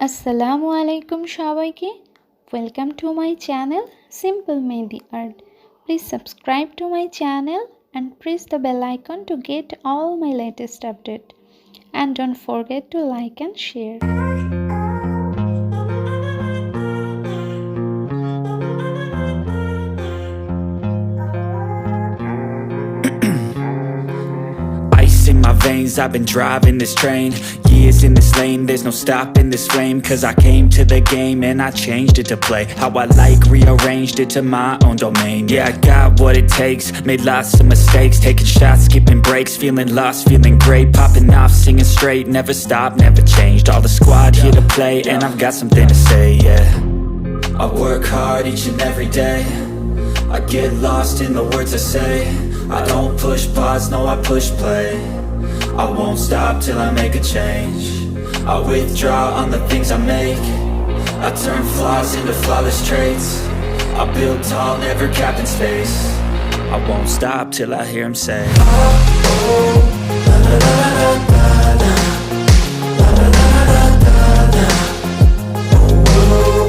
আসসালামু আলাইকুম সবাইকে। Welcome to my channel simple Mehedi art. Please subscribe to my channel and press the bell icon to get all my latest update, and don't forget to like and share. Ice in my veins, I've been driving this train. Years in this lane, there's no stopping this flame. Cause I came to the game and I changed it to play how I like, rearranged it to my own domain. Yeah, I got what it takes, made lots of mistakes, taking shots, skipping breaks, feeling lost, feeling great, popping off, singing straight, never stopped, never changed. All the squad here to play and I've got something to say, yeah. I work hard each and every day, I get lost in the words I say. I don't push pause, no I push play. I won't stop till I make a change. I withdraw on the things I make. I turn flaws into flawless traits. I build tall, never capped in space. I won't stop till I hear him say, oh, oh, la la la la la la, la la la la la la, oh, oh.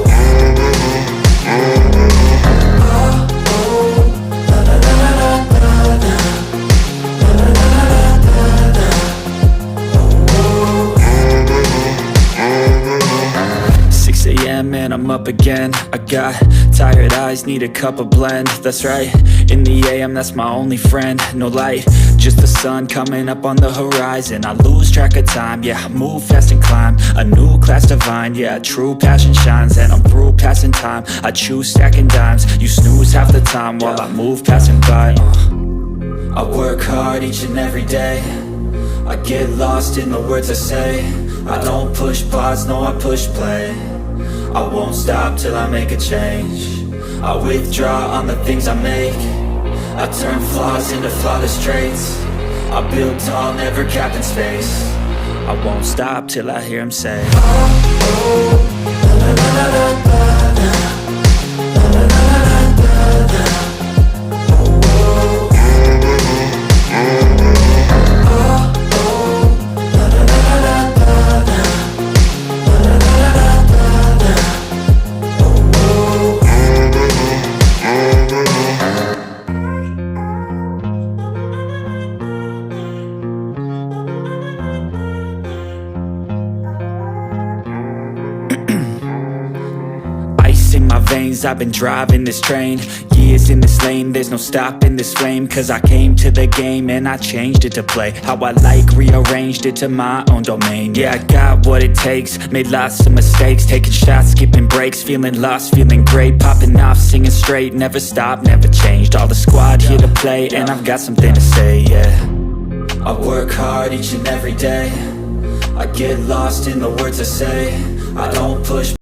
And I'm up again. I got tired eyes, need a cup of blend. That's right, in the AM, that's my only friend. No light, just the sun coming up on the horizon. I lose track of time, yeah, I move fast and climb a new class divine, yeah, true passion shines. And I'm through passing time, I choose stacking dimes. You snooze half the time while I move passing by. I work hard each and every day, I get lost in the words I say. I don't push pause, no I push play. I won't stop till I make a change. I withdraw on the things I make. I turn flaws into flawless traits. I build tall, never capped in space. I won't stop till I hear him say, oh, oh, la la la la la la, la la la la la la, oh, oh. In my veins, I've been driving this train. Years in this lane, there's no stopping this flame. Cause I came to the game and I changed it to play how I like, rearranged it to my own domain. Yeah, I got what it takes, made lots of mistakes, taking shots, skipping breaks, feeling lost, feeling great, popping off, singing straight, never stopped, never changed. All the squad here to play and I've got something to say, yeah. I work hard each and every day, I get lost in the words I say. I don't push